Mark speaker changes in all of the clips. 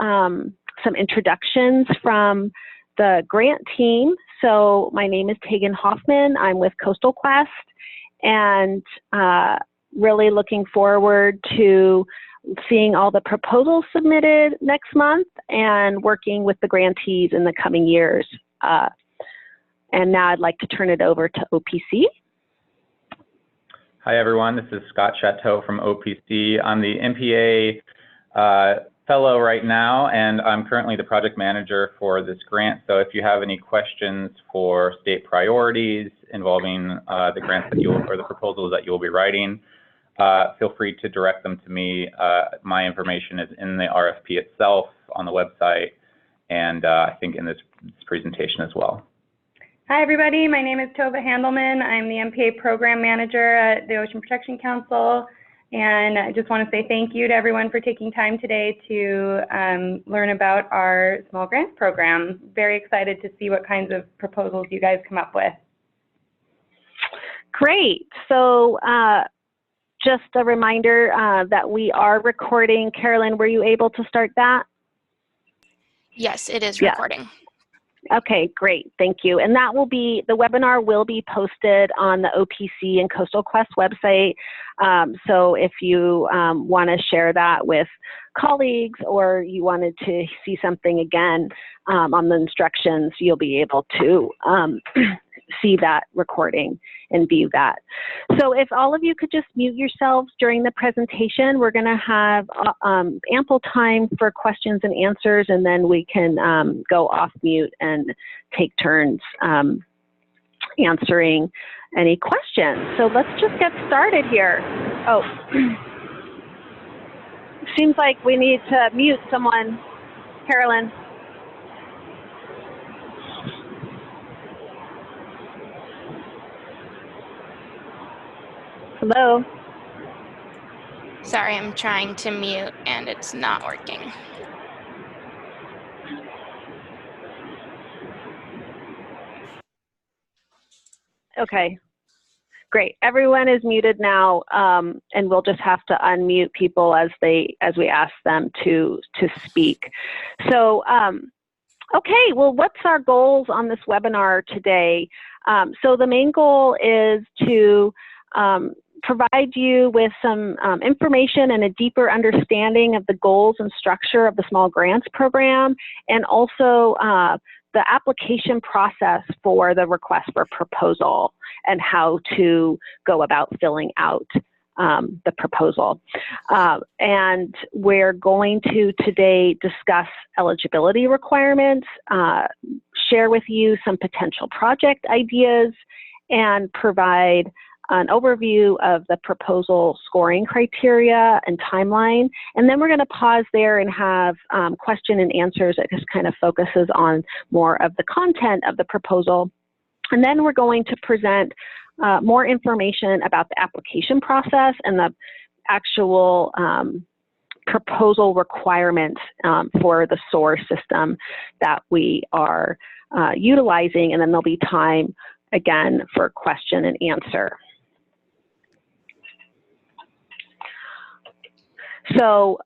Speaker 1: some introductions from the grant team. So my name is Tegan Hoffman. I'm with Coastal Quest, and really looking forward to seeing all the proposals submitted next month and working with the grantees in the coming years. And now I'd like to turn it over to OPC.
Speaker 2: Hi everyone, this is Scott Chateau from OPC. I'm the MPA fellow right now, and I'm currently the project manager for this grant. So if you have any questions for state priorities involving the grants that or the proposals that you'll be writing, feel free to direct them to me. My information is in the RFP itself on the website, and I think in this presentation as well.
Speaker 3: Hi everybody, my name is Tova Handelman. I'm the MPA program manager at the Ocean Protection Council, and I just want to say thank you to everyone for taking time today to learn about our small grants program. Very excited to see what kinds of proposals you guys come up with.
Speaker 1: Great. So just a reminder that we are recording. Carolyn, were you able to start that?
Speaker 4: Yes, it is recording.
Speaker 1: Okay, great, thank you. And that will be, the webinar will be posted on the OPC and Coastal Quest website. So if you want to share that with colleagues, or you wanted to see something again on the instructions, you'll be able to see that recording and view that. So if all of you could just mute yourselves during the presentation, we're going to have ample time for questions and answers, and then we can go off mute and take turns answering any questions. So let's just get started here. Oh, seems like we need to mute someone. Carolyn. Hello?
Speaker 4: Sorry, I'm trying to mute and it's not working.
Speaker 1: Okay, great. Everyone is muted now, and we'll just have to unmute people as we ask them to speak. So, okay, well, what's our goals on this webinar today? So the main goal is to provide you with some information and a deeper understanding of the goals and structure of the small grants program, and also the application process for the request for proposal and how to go about filling out the proposal. And we're going to today discuss eligibility requirements, share with you some potential project ideas, and provide an overview of the proposal scoring criteria and timeline. And then we're going to pause there and have question and answers that just kind of focuses on more of the content of the proposal. And then we're going to present more information about the application process and the actual proposal requirements for the SOAR system that we are utilizing. And then there'll be time again for question and answer. So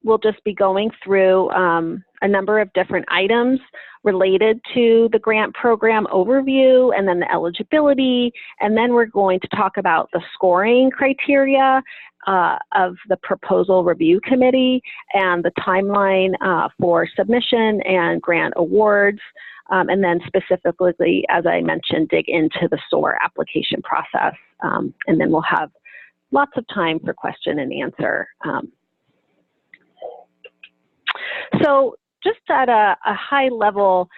Speaker 1: we'll just be going through a number of different items related to the grant program overview, and then the eligibility, and then we're going to talk about the scoring criteria of the proposal review committee, and the timeline for submission and grant awards, and then specifically, as I mentioned, dig into the SOAR application process, and then we'll have lots of time for question and answer. So just at a high level,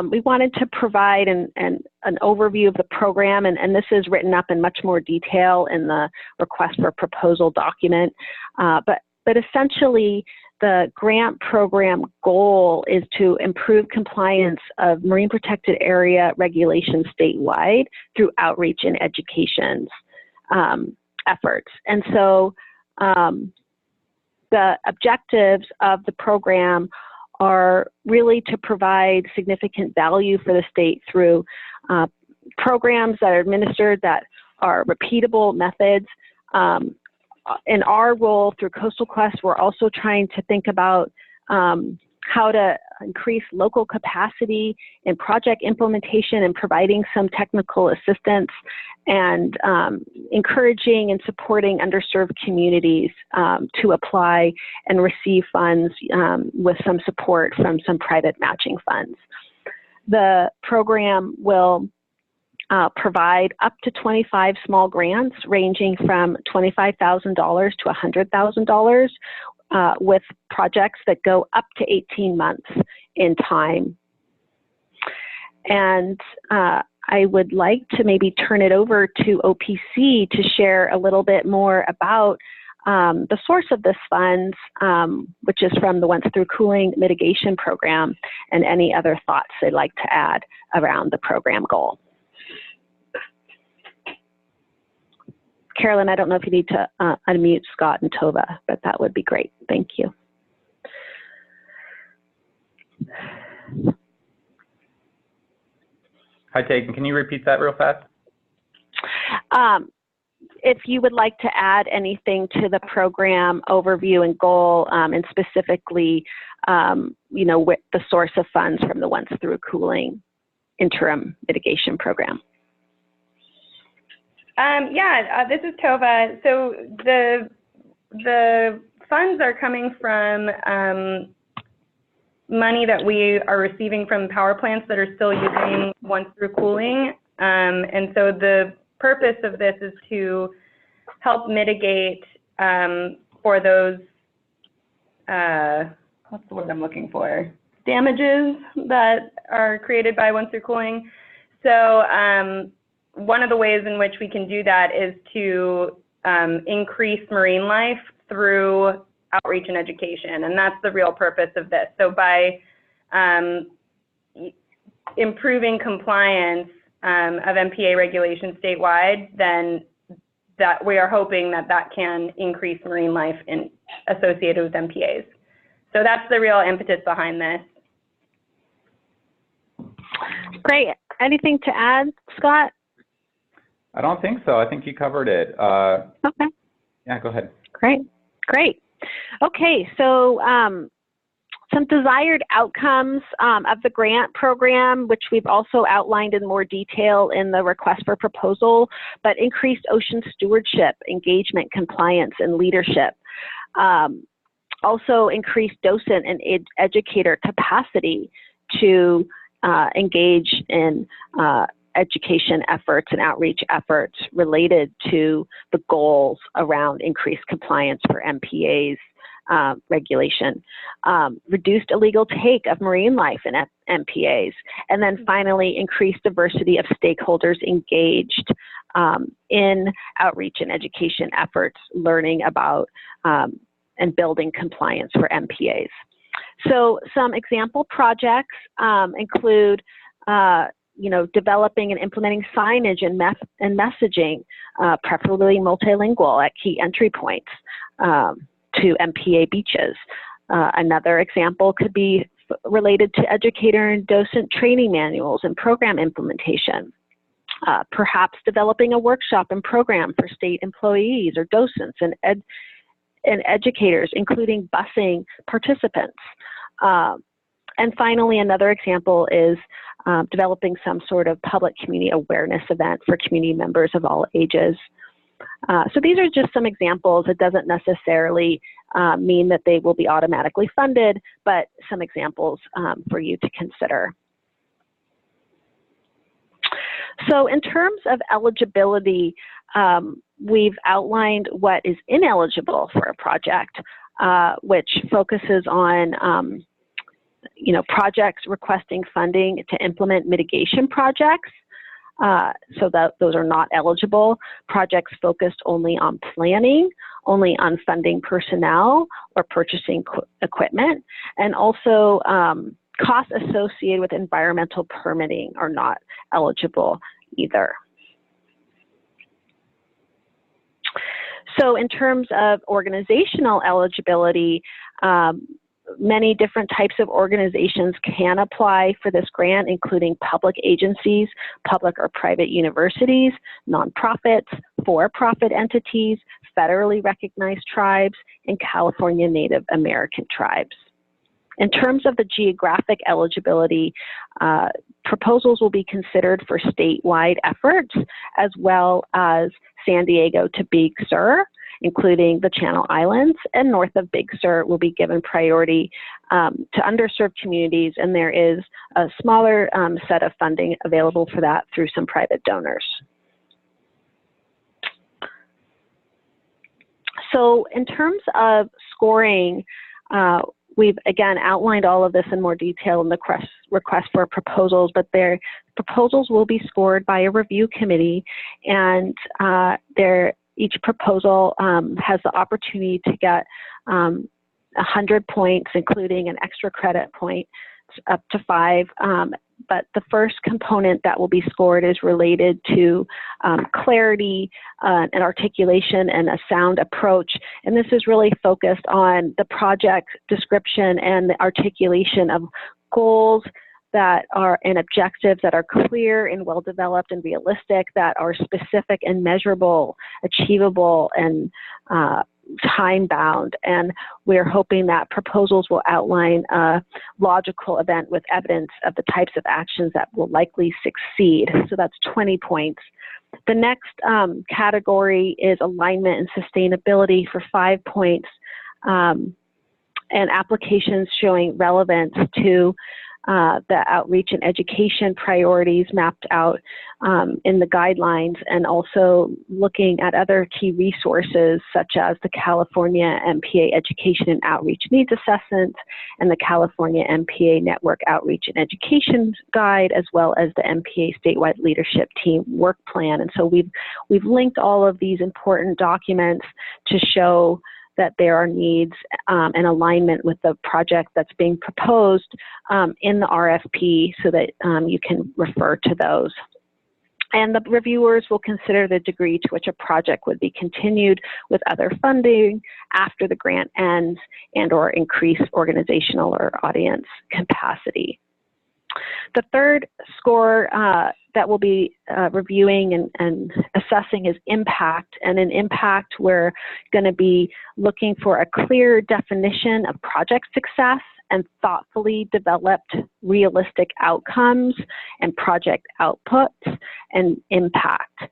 Speaker 1: we wanted to provide an overview of the program, and this is written up in much more detail in the request for proposal document. But essentially, the grant program goal is to improve compliance of marine protected area regulations statewide through outreach and education efforts. And so the objectives of the program are really to provide significant value for the state through programs that are administered that are repeatable methods. In our role through Coastal Quest, we're also trying to think about how to increase local capacity in project implementation and providing some technical assistance, and encouraging and supporting underserved communities to apply and receive funds with some support from some private matching funds. The program will provide up to 25 small grants ranging from $25,000 to $100,000 with projects that go up to 18 months in time. And I would like to maybe turn it over to OPC to share a little bit more about the source of this funds, which is from the Once Through Cooling Mitigation Program, and any other thoughts they'd like to add around the program goal. Carolyn, I don't know if you need to unmute Scott and Tova, but that would be great. Thank you.
Speaker 2: Hi, Tegan. Can you repeat that real fast?
Speaker 1: If you would like to add anything to the program overview and goal, and specifically, you know, with the source of funds from the Once Through Cooling Interim Mitigation Program.
Speaker 3: Yeah, this is Tova. So the funds are coming from money that we are receiving from power plants that are still using Once Through Cooling. And so the purpose of this is to help mitigate for those, what's the word I'm looking for? Damages that are created by Once Through Cooling. So one of the ways in which we can do that is to increase marine life through outreach and education, and that's the real purpose of this. So by improving compliance of MPA regulations statewide, then that we are hoping that that can increase marine life associated with MPAs. So that's the real impetus behind this.
Speaker 1: Great. Anything to add, Scott?
Speaker 2: I don't think so. I think you covered it.
Speaker 1: Okay.
Speaker 2: Yeah, go ahead.
Speaker 1: Great. Great. Okay, so some desired outcomes of the grant program, which we've also outlined in more detail in the request for proposal, but increased ocean stewardship, engagement, compliance, and leadership. Also increased docent and educator capacity to engage in education efforts and outreach efforts related to the goals around increased compliance for MPA's regulation, reduced illegal take of marine life in MPAs, and then finally increased diversity of stakeholders engaged in outreach and education efforts, learning about and building compliance for MPAs. So some example projects include you know, developing and implementing signage and messaging, preferably multilingual at key entry points to MPA beaches. Another example could be related to educator and docent training manuals and program implementation. Perhaps developing a workshop and program for state employees or docents and educators, including busing participants. And finally, another example is developing some sort of public community awareness event for community members of all ages. So these are just some examples. It doesn't necessarily mean that they will be automatically funded, but some examples for you to consider. So in terms of eligibility, we've outlined what is ineligible for a project, which focuses on you know, projects requesting funding to implement mitigation projects, so that those are not eligible. Projects focused only on planning, only on funding personnel or purchasing equipment, and also costs associated with environmental permitting are not eligible either. So in terms of organizational eligibility, many different types of organizations can apply for this grant, including public agencies, public or private universities, nonprofits, for-profit entities, federally recognized tribes, and California Native American tribes. In terms of the geographic eligibility, proposals will be considered for statewide efforts as well as San Diego to Big Sur, including the Channel Islands, and north of Big Sur will be given priority to underserved communities, and there is a smaller set of funding available for that through some private donors. So in terms of scoring, we've again outlined all of this in more detail in the request for proposals, but their proposals will be scored by a review committee, and each proposal has the opportunity to get 100 points, including an extra credit point up to 5. But the first component that will be scored is related to clarity and articulation and a sound approach. And this is really focused on the project description and the articulation of goals that are and objectives that are clear and well-developed and realistic, that are specific and measurable, achievable, and time-bound. And we're hoping that proposals will outline a logical event with evidence of the types of actions that will likely succeed. So that's 20 points. The next category is alignment and sustainability for 5 points, and applications showing relevance to the outreach and education priorities mapped out in the guidelines, and also looking at other key resources such as the California MPA Education and Outreach Needs Assessment and the California MPA Network Outreach and Education Guide, as well as the MPA Statewide Leadership Team Work Plan. And so we've linked all of these important documents to show that there are needs and alignment with the project that's being proposed in the RFP, so that you can refer to those. And the reviewers will consider the degree to which a project would be continued with other funding after the grant ends, and or increase organizational or audience capacity. The third score that we'll be reviewing and assessing is impact. And in impact, we're going to be looking for a clear definition of project success and thoughtfully developed realistic outcomes and project outputs and impact.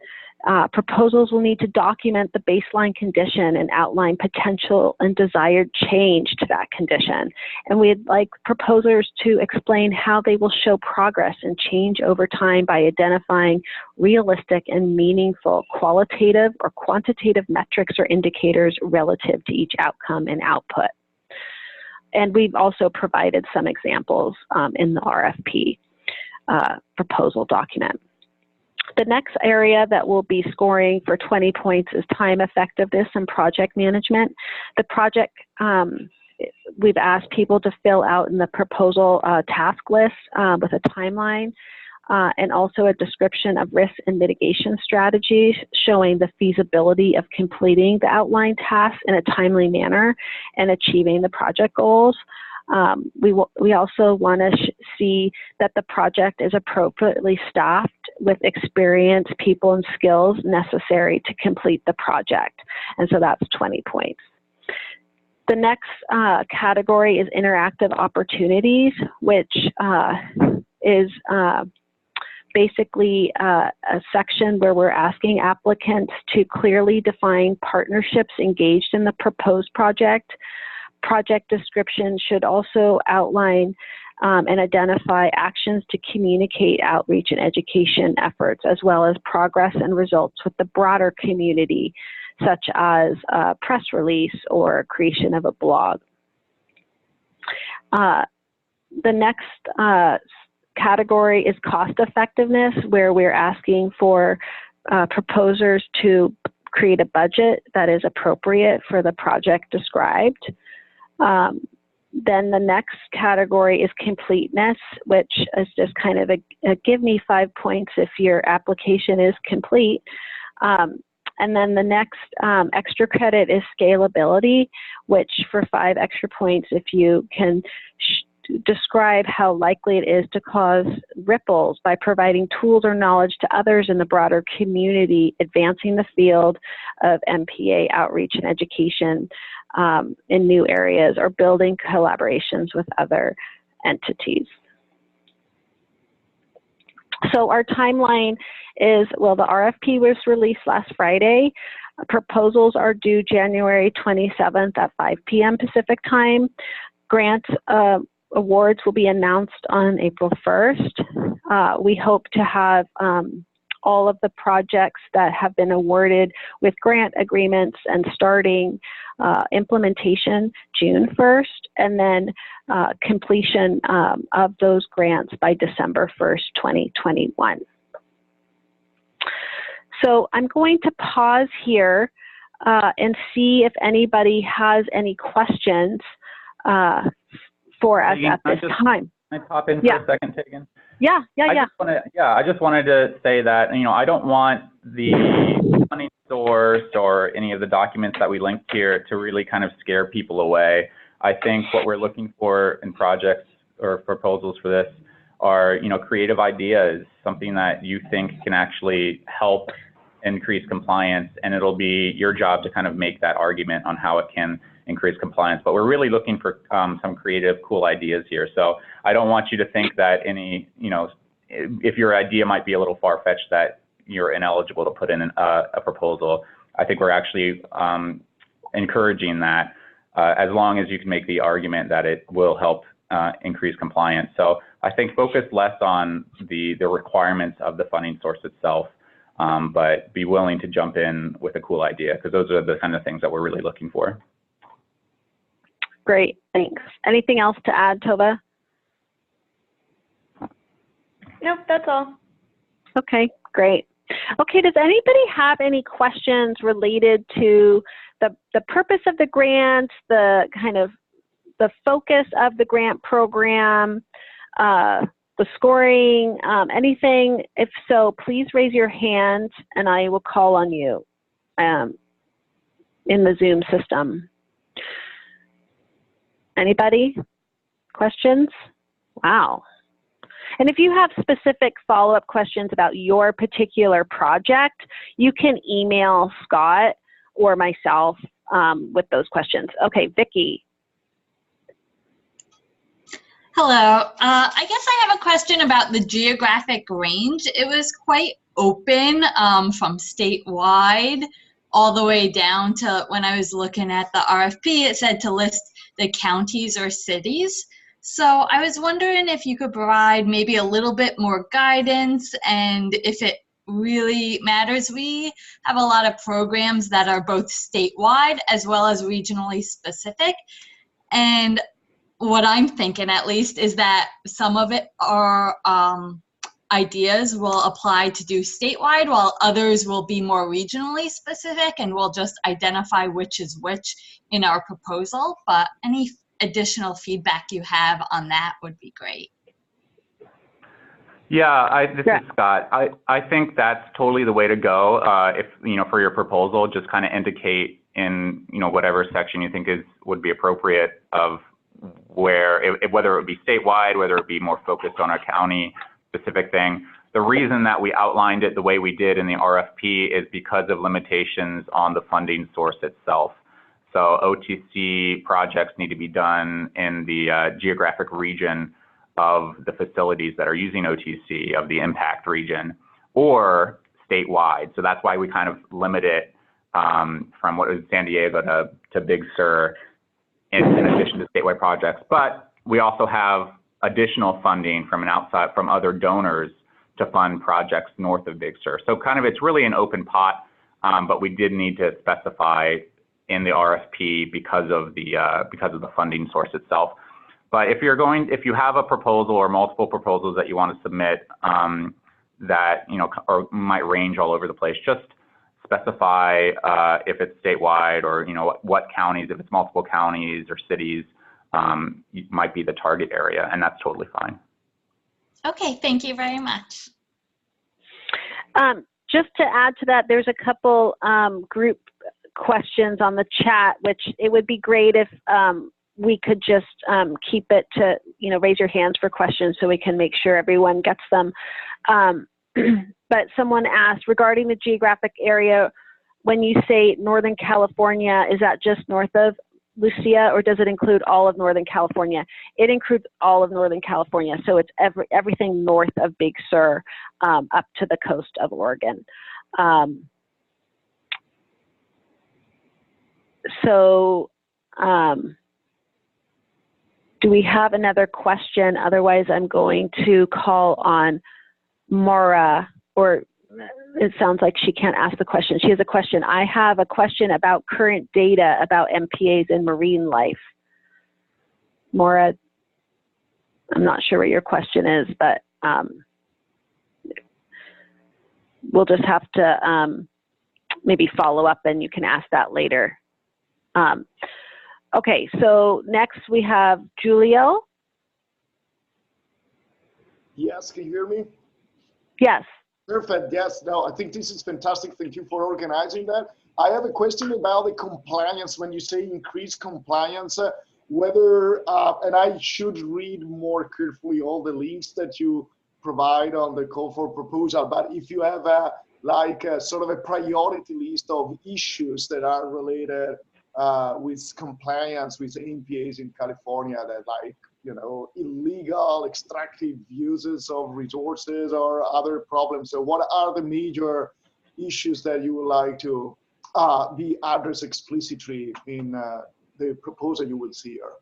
Speaker 1: Proposals will need to document the baseline condition and outline potential and desired change to that condition. And we'd like proposers to explain how they will show progress and change over time by identifying realistic and meaningful qualitative or quantitative metrics or indicators relative to each outcome and output. And we've also provided some examples in the RFP proposal document. The next area that we'll be scoring for 20 points is time effectiveness and project management. The project, we've asked people to fill out in the proposal task list with a timeline and also a description of risk and mitigation strategies showing the feasibility of completing the outlined tasks in a timely manner and achieving the project goals. We also want to see that the project is appropriately staffed with experienced people and skills necessary to complete the project. And so that's 20 points. The next category is interactive opportunities, which is basically a section where we're asking applicants to clearly define partnerships engaged in the proposed project. Project description should also outline and identify actions to communicate outreach and education efforts, as well as progress and results with the broader community, such as a press release or creation of a blog. The next category is cost effectiveness, where we're asking for proposers to create a budget that is appropriate for the project described. Then the next category is completeness, which is just kind of a give me 5 points if your application is complete. And then the next extra credit is scalability, which for 5 extra points, if you can describe how likely it is to cause ripples by providing tools or knowledge to others in the broader community, advancing the field of MPA outreach and education, in new areas or building collaborations with other entities. So our timeline is, well, the RFP was released last Friday. Proposals are due January 27th at 5 p.m. Pacific time. Grant awards will be announced on April 1st. We hope to have all of the projects that have been awarded with grant agreements and starting implementation June 1st, and then completion of those grants by December 1st, 2021. So I'm going to pause here and see if anybody has any questions for us at this time.
Speaker 2: Can I pop in for a second, Tegan?
Speaker 1: Yeah.
Speaker 2: I just wanted to say that, I don't want the funding source or any of the documents that we linked here to really kind of scare people away. I think what we're looking for in projects or proposals for this are, creative ideas, something that you think can actually help increase compliance, and it'll be your job to kind of make that argument on how it can increase compliance. But we're really looking for some creative, cool ideas here. So I don't want you to think that if your idea might be a little far-fetched, that you're ineligible to put in a proposal. I think we're actually encouraging that as long as you can make the argument that it will help increase compliance. So I think focus less on the requirements of the funding source itself, but be willing to jump in with a cool idea, because those are the kind of things that we're really looking for.
Speaker 1: Great, thanks. Anything else to add, Tova?
Speaker 3: Nope, that's all.
Speaker 1: Okay, great. Okay, does anybody have any questions related to the purpose of the grant, the kind of the focus of the grant program, the scoring, anything? If so, please raise your hand and I will call on you in the Zoom system. Anybody? Questions? Wow. And if you have specific follow-up questions about your particular project, you can email Scott or myself with those questions. Okay, Vicki.
Speaker 5: Hello. I guess I have a question about the geographic range. It was quite open from statewide all the way down to, when I was looking at the RFP, it said to list the counties or cities. So I was wondering if you could provide maybe a little bit more guidance, and if it really matters. We have a lot of programs that are both statewide as well as regionally specific. And what I'm thinking, at least, is that some of it are ideas will apply to do statewide, while others will be more regionally specific, and we'll just identify which is which in our proposal. But any additional feedback you have on that would be great.
Speaker 2: Yeah, this is Scott. I think that's totally the way to go. If, for your proposal, just kind of indicate in, whatever section you think would be appropriate of whether it would be statewide, whether it be more focused on a county specific thing. The reason that we outlined it the way we did in the RFP is because of limitations on the funding source itself. So OTC projects need to be done in the geographic region of the facilities that are using OTC, of the impact region, or statewide. So that's why we kind of limit it from what is San Diego to Big Sur in addition to statewide projects. But we also have additional funding from other donors to fund projects north of Big Sur. So kind of it's really an open pot, but we did need to specify in the RFP because of the funding source itself. But if you have a proposal or multiple proposals that you want to submit that or might range all over the place, just specify if it's statewide or what counties, if it's multiple counties or cities, might be the target area, and that's totally fine.
Speaker 5: Okay, thank you very much.
Speaker 1: Just to add to that, there's a couple group questions on the chat, which it would be great if we could just keep it to, raise your hands for questions so we can make sure everyone gets them. But someone asked, regarding the geographic area, when you say Northern California, is that just north of Lucia, or does it include all of Northern California? It includes all of Northern California, so it's everything north of Big Sur up to the coast of Oregon. Do we have another question? Otherwise, I'm going to call on Maura, or it sounds like she can't ask the question. She has a question. I have a question about current data about MPAs in marine life. Maura, I'm not sure what your question is, but we'll just have to maybe follow up and you can ask that later. Okay, so next we have Julio.
Speaker 6: Yes, can you hear me?
Speaker 1: Yes.
Speaker 6: Perfect, yes. No, I think this is fantastic. Thank you for organizing that. I have a question about the compliance. When you say increased compliance, whether, and I should read more carefully all the links that you provide on the call for proposal, but if you have sort of a priority list of issues that are related with compliance with MPAs in California, that illegal extractive uses of resources or other problems. So what are the major issues that you would like to be addressed explicitly in the proposal you will see here?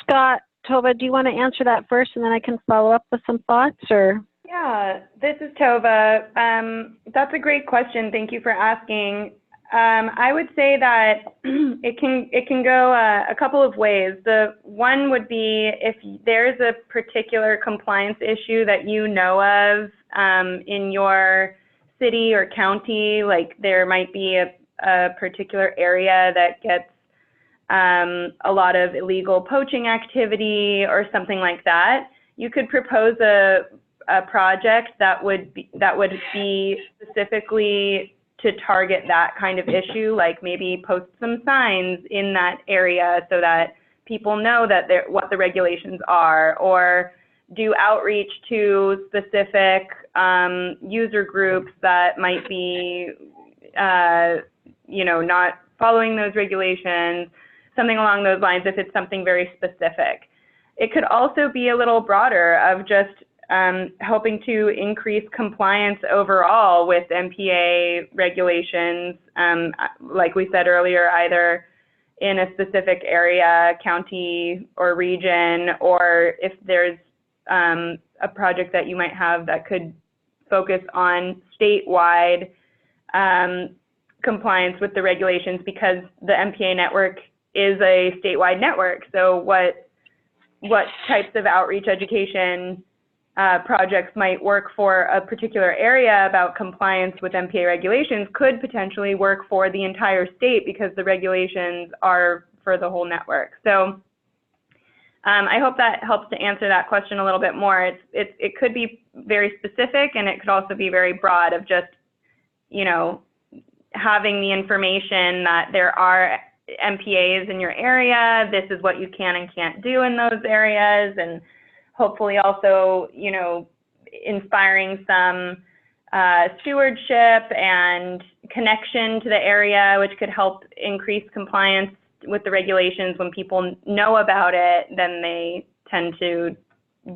Speaker 1: Scott, Tova, do you want to answer that first and then I can follow up with some thoughts, or?
Speaker 3: Yeah, this is Tova. That's a great question. Thank you for asking. I would say that it can go a couple of ways. The one would be if there's a particular compliance issue that you know of in your city or county, like there might be a particular area that gets a lot of illegal poaching activity or something like that, you could propose a project that would be specifically to target that kind of issue, like maybe post some signs in that area so that people know that what the regulations are, or do outreach to specific user groups that might be, not following those regulations, something along those lines if it's something very specific. It could also be a little broader of just helping to increase compliance overall with MPA regulations, like we said earlier, either in a specific area, county or region, or if there's a project that you might have that could focus on statewide compliance with the regulations, because the MPA network is a statewide network. So what types of outreach education projects might work for a particular area about compliance with MPA regulations could potentially work for the entire state, because the regulations are for the whole network. So I hope that helps to answer that question a little bit more. It could be very specific, and it could also be very broad of just, having the information that there are MPAs in your area, this is what you can and can't do in those areas, and hopefully also, inspiring some stewardship and connection to the area, which could help increase compliance with the regulations. When people know about it, then they tend to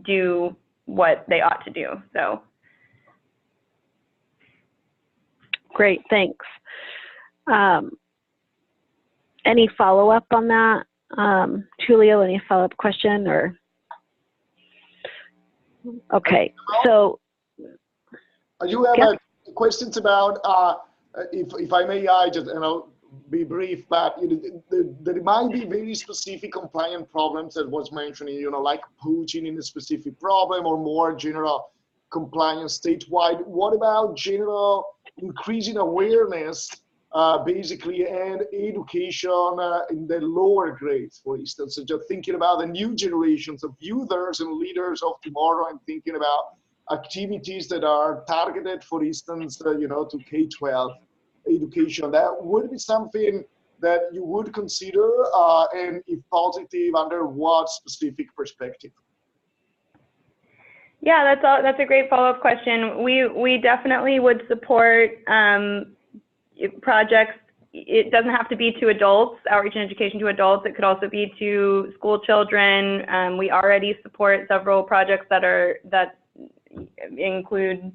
Speaker 3: do what they ought to do. So.
Speaker 1: Great, thanks. Any follow-up on that? Julio, any follow-up question, or? Okay, so.
Speaker 6: You have questions about, if I may, I'll be brief, but there might be very specific compliance problems that was mentioning, like poaching in a specific problem, or more general compliance statewide. What about general increasing awareness, basically, and education in the lower grades, for instance? So just thinking about the new generations of users and leaders of tomorrow, and thinking about activities that are targeted, for instance, to K-12 education. That would be something that you would consider, and if positive, under what specific perspective?
Speaker 3: Yeah, that's a great follow-up question. We definitely would support projects it doesn't have to be to adults, outreach and education to adults. It could also be to school children. We already support several projects that include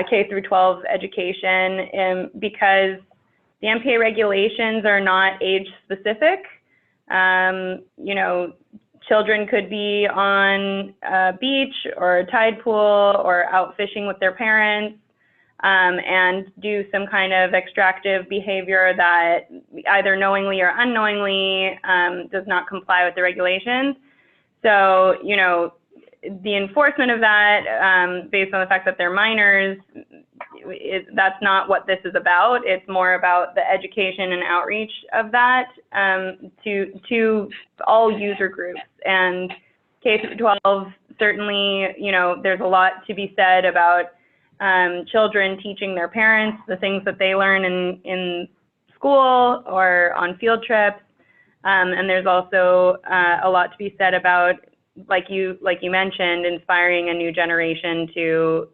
Speaker 3: K through 12 education, because the MPA regulations are not age specific. You know, children could be on a beach or a tide pool or out fishing with their parents, and do some kind of extractive behavior that either knowingly or unknowingly does not comply with the regulations. So, you know, the enforcement of that, based on the fact that they're minors, that's not what this is about. It's more about the education and outreach of that to all user groups. And K through 12, certainly, you know, there's a lot to be said about children teaching their parents the things that they learn in school or on field trips. And there's also a lot to be said about, like you mentioned, inspiring a new generation to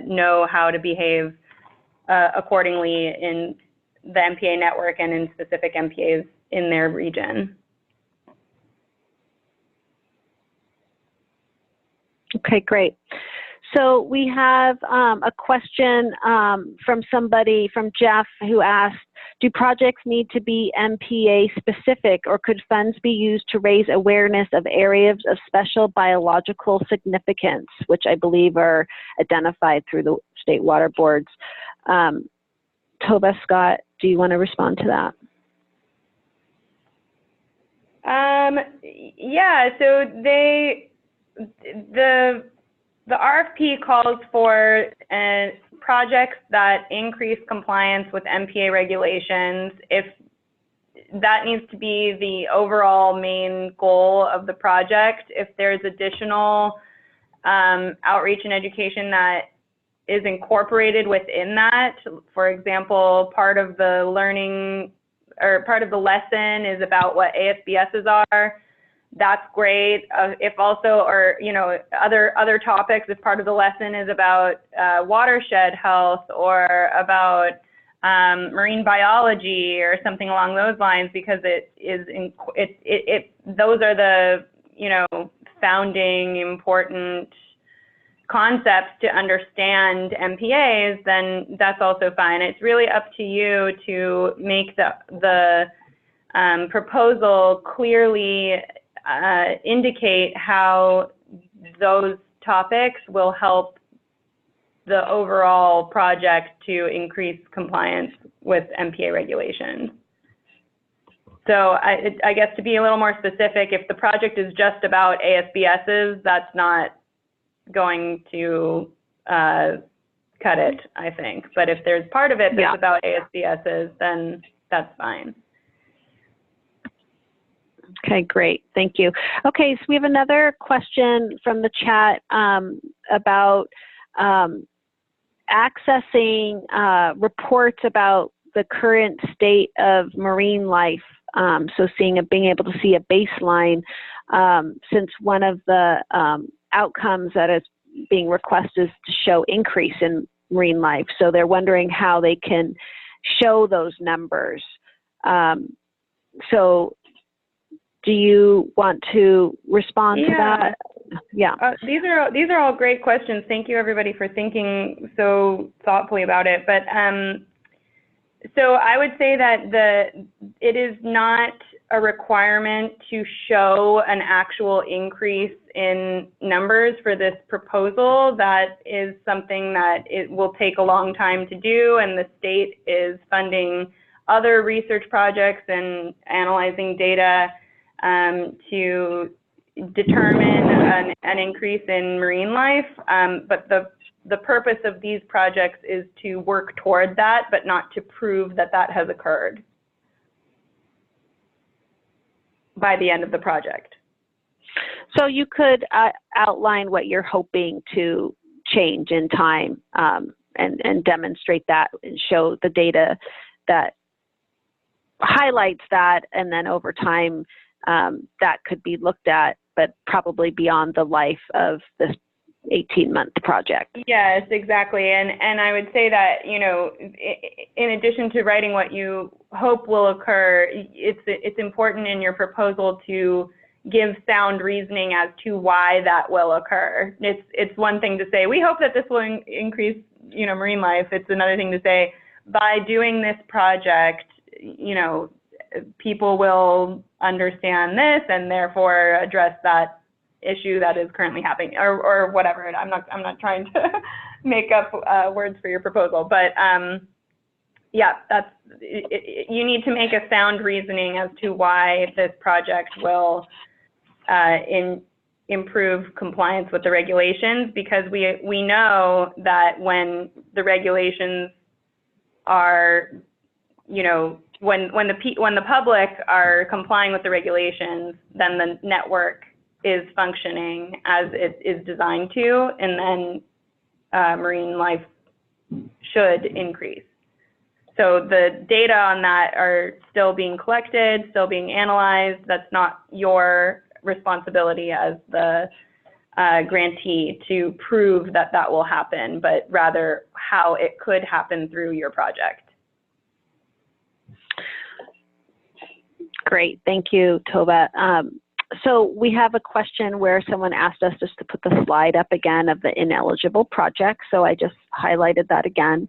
Speaker 3: know how to behave accordingly in the MPA network and in specific MPAs in their region.
Speaker 1: Okay, great. So we have a question from Jeff, who asked, do projects need to be MPA specific, or could funds be used to raise awareness of areas of special biological significance, which I believe are identified through the state water boards? Tova, Scott, do you want to respond to that?
Speaker 3: Yeah, so the RFP calls for projects that increase compliance with MPA regulations. If that needs to be the overall main goal of the project, if there's additional outreach and education that is incorporated within that, for example, part of the learning or part of the lesson is about what ASBSs are, that's great. If also, or you know, other topics, if part of the lesson is about watershed health or about marine biology or something along those lines, because those are the, you know, founding important concepts to understand MPAs, then that's also fine. It's really up to you to make the proposal clearly indicate how those topics will help the overall project to increase compliance with MPA regulations. So I guess to be a little more specific, if the project is just about ASBSs, that's not going to cut it, I think. But if there's part of it that's about ASBSs, then that's fine.
Speaker 1: Okay, great. Thank you. Okay, so we have another question from the chat about accessing reports about the current state of marine life. So being able to see a baseline, since one of the outcomes that is being requested is to show increase in marine life. So they're wondering how they can show those numbers. So do you want to respond to that? Yeah.
Speaker 3: These are all great questions. Thank you, everybody, for thinking so thoughtfully about it. But so I would say that it is not a requirement to show an actual increase in numbers for this proposal. That is something that it will take a long time to do, and the state is funding other research projects and analyzing data to determine an increase in marine life. But the purpose of these projects is to work toward that, but not to prove that that has occurred by the end of the project.
Speaker 1: So you could outline what you're hoping to change in time, and demonstrate that and show the data that highlights that, and then over time that could be looked at, but probably beyond the life of this 18-month project.
Speaker 3: Yes, exactly. And I would say that, you know, in addition to writing what you hope will occur, it's important in your proposal to give sound reasoning as to why that will occur. It's one thing to say, we hope that this will increase, you know, marine life. It's another thing to say, by doing this project, you know, people will understand this and therefore address that issue that is currently happening, or whatever. I'm not trying to make up words for your proposal, but yeah, you need to make a sound reasoning as to why this project will improve compliance with the regulations, because we know that when the regulations are, you know, when the public are complying with the regulations, then the network is functioning as it is designed to, and then marine life should increase. So the data on that are still being collected, still being analyzed. That's not your responsibility as the grantee to prove that that will happen, but rather how it could happen through your project.
Speaker 1: Great, thank you, Tova. So we have a question where someone asked us just to put the slide up again of the ineligible project. So I just highlighted that again.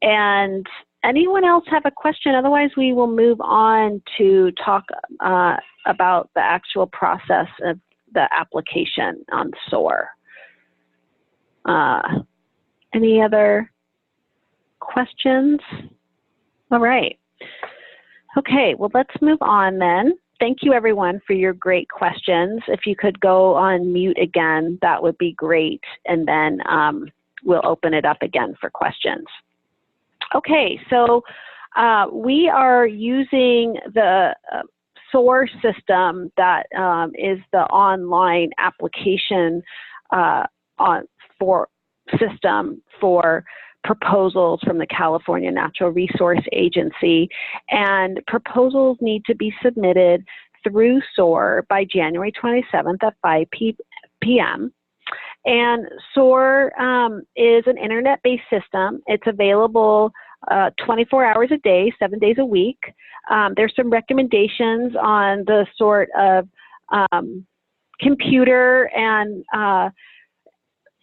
Speaker 1: And anyone else have a question? Otherwise, we will move on to talk about the actual process of the application on SOAR. Any other questions? All right. Okay, well, let's move on then. Thank you, everyone, for your great questions. If you could go on mute again, that would be great. And then we'll open it up again for questions. Okay, so we are using the SOAR system that is the online application system for proposals from the California Natural Resource Agency, and proposals need to be submitted through SOAR by January 27th at 5 p.m. And SOAR is an internet-based system. It's available 24 hours a day, 7 days a week. There's some recommendations on the sort of computer and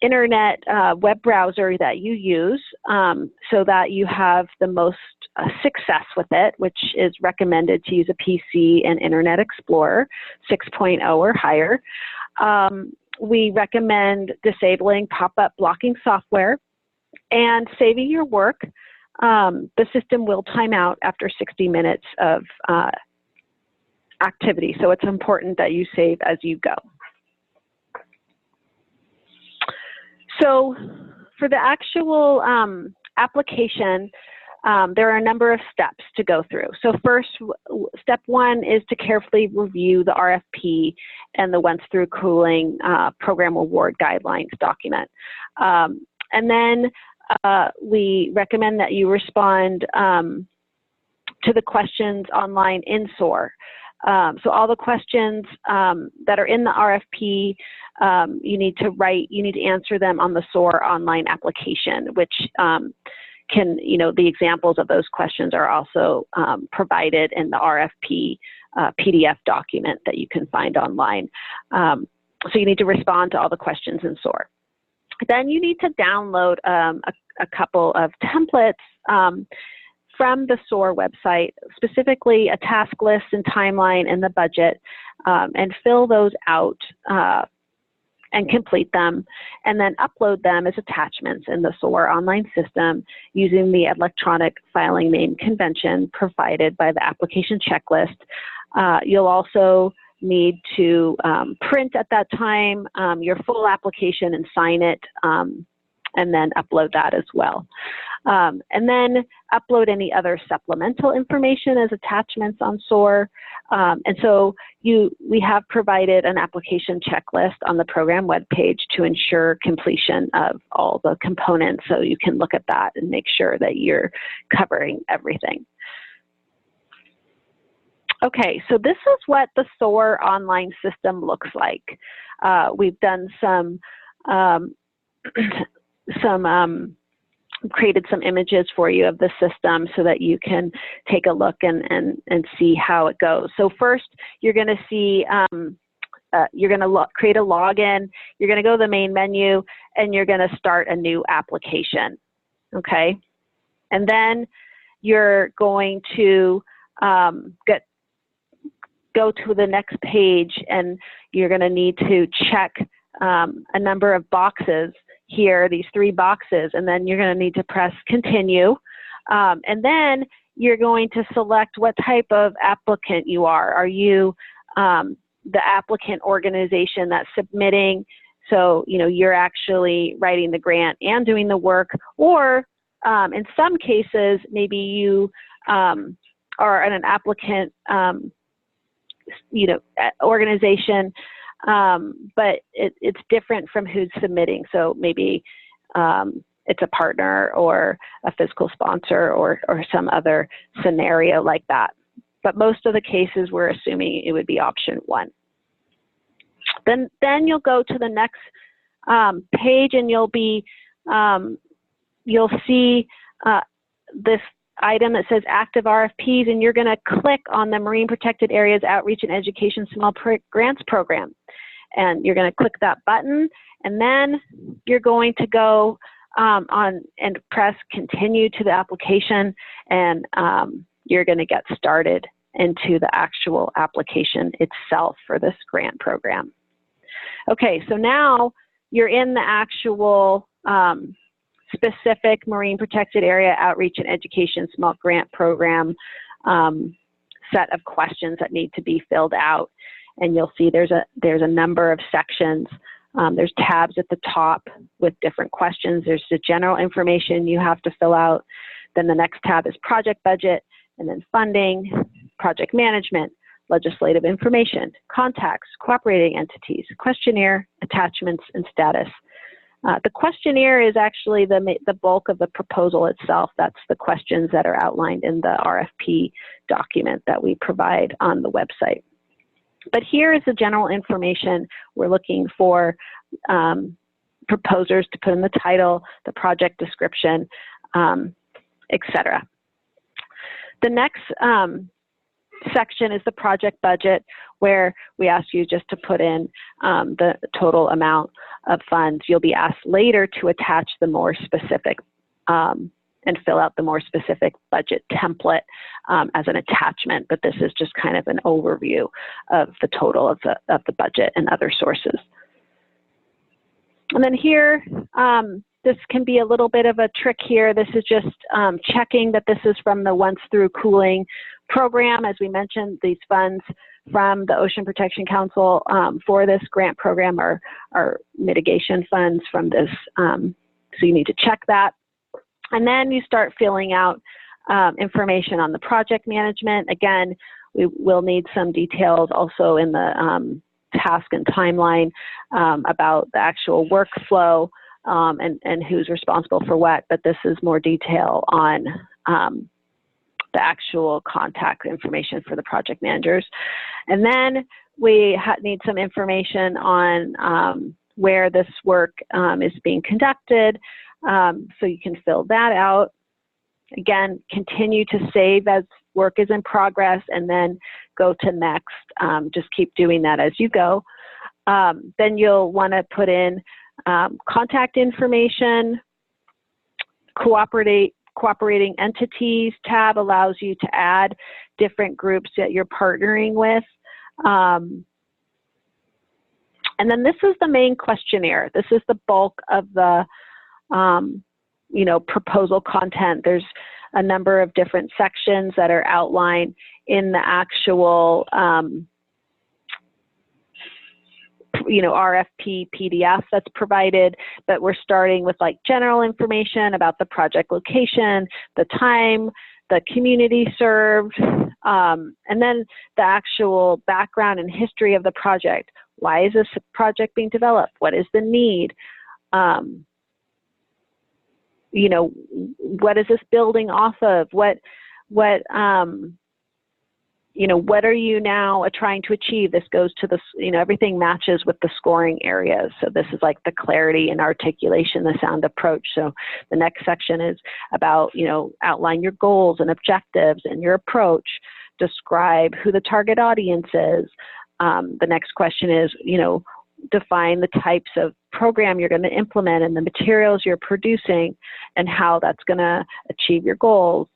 Speaker 1: internet web browser that you use so that you have the most success with it, which is recommended to use a PC and Internet Explorer 6.0 or higher. We recommend disabling pop-up blocking software and saving your work. The system will time out after 60 minutes of activity, so it's important that you save as you go. So for the actual application, there are a number of steps to go through. So first, step one is to carefully review the RFP and the once through cooling program award guidelines document. And then we recommend that you respond to the questions online in SOAR. So all the questions that are in the RFP, you need to answer them on the SOAR online application, which can, the examples of those questions are also provided in the RFP PDF document that you can find online. So you need to respond to all the questions in SOAR. Then you need to download a couple of templates from the SOAR website, specifically a task list and timeline and the budget, and fill those out and complete them, and then upload them as attachments in the SOAR online system using the electronic filing name convention provided by the application checklist. You'll also need to print at that time your full application and sign it, and then upload that as well. And then upload any other supplemental information as attachments on SOAR. And so we have provided an application checklist on the program webpage to ensure completion of all the components, so you can look at that and make sure that you're covering everything. Okay, so this is what the SOAR online system looks like. We've done created some images for you of the system so that you can take a look and see how it goes. So first, you're going to see, you're going to create a login, you're going to go to the main menu, and you're going to start a new application, okay? And then you're going to go to the next page, and you're going to need to check a number of boxes here, these 3 boxes, and then you're going to need to press continue. And then you're going to select what type of applicant you are. Are you the applicant organization that's submitting? So, you know, you're actually writing the grant and doing the work, or in some cases, maybe you are an applicant, you know, organization, but it's different from who's submitting. So maybe it's a partner or a fiscal sponsor or some other scenario like that. But most of the cases, we're assuming it would be option 1. Then you'll go to the next page, and you'll see this item that says active RFPs, and you're going to click on the Marine Protected Areas Outreach and Education Small Grants Program. And you're going to click that button, and then you're going to go on and press continue to the application, and you're going to get started into the actual application itself for this grant program. Okay, so now you're in the actual specific Marine Protected Area Outreach and Education Small Grant Program set of questions that need to be filled out. And you'll see there's a number of sections. There's tabs at the top with different questions. There's the general information you have to fill out. Then the next tab is project budget, and then funding, project management, legislative information, contacts, cooperating entities, questionnaire, attachments, and status. The questionnaire is actually the bulk of the proposal itself. That's the questions that are outlined in the RFP document that we provide on the website. But here is the general information. We're looking for proposers to put in the title, the project description, etc. The next section is the project budget, where we ask you just to put in the total amount of funds. You'll be asked later to attach the more specific and fill out the more specific budget template as an attachment, but this is just kind of an overview of the total of the budget and other sources. And then here, this can be a little bit of a trick here. This is just checking that this is from the Once Through Cooling program. As we mentioned, these funds from the Ocean Protection Council for this grant program are mitigation funds from this. So you need to check that. And then you start filling out information on the project management. Again, we will need some details also in the task and timeline about the actual workflow and who's responsible for what, but this is more detail on the actual contact information for the project managers. And then we need some information on where this work is being conducted, so you can fill that out. Again, continue to save as work is in progress, and then go to next. Just keep doing that as you go. Then you'll want to put in contact information. Cooperating entities tab allows you to add different groups that you're partnering with. And then this is the main questionnaire. This is the bulk of the proposal content. There's a number of different sections that are outlined in the actual RFP PDF that's provided, but we're starting with like general information about the project location, the time, the community served, and then the actual background and history of the project. Why is this project being developed? What is the need? What is this building off of? What what are you now trying to achieve? This goes to the, everything matches with the scoring areas. So this is like the clarity and articulation, the sound approach. So the next section is about, outline your goals and objectives and your approach. Describe who the target audience is. The next question is, define the types of program you're going to implement and the materials you're producing and how that's going to achieve your goals.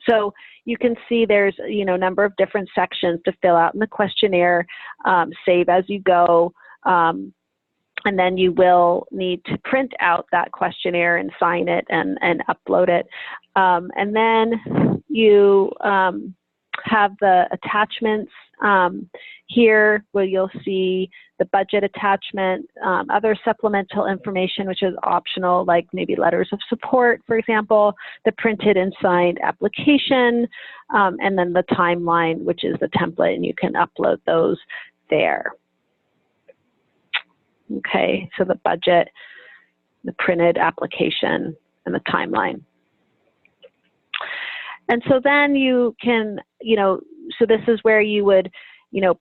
Speaker 1: So you can see there's, a number of different sections to fill out in the questionnaire, save as you go, and then you will need to print out that questionnaire and sign it and upload it. And then you have the attachments here where you'll see the budget attachment, other supplemental information, which is optional, like maybe letters of support, for example, the printed and signed application, and then the timeline, which is the template, and you can upload those there. Okay, so the budget, the printed application, and the timeline. And so then you can, so this is where you would,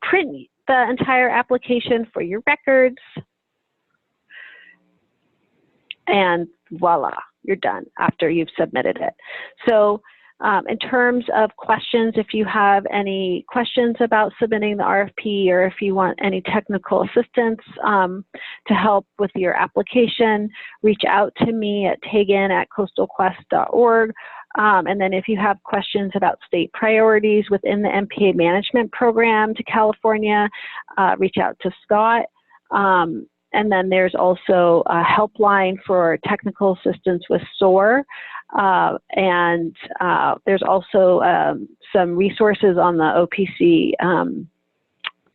Speaker 1: print the entire application for your records, and voila, you're done after you've submitted it. So in terms of questions, if you have any questions about submitting the RFP, or if you want any technical assistance to help with your application, reach out to me at tagan@coastalquest.org. And then if you have questions about state priorities within the MPA management program to California, reach out to Scott. And then there's also a helpline for technical assistance with SOAR. And there's also some resources on the OPC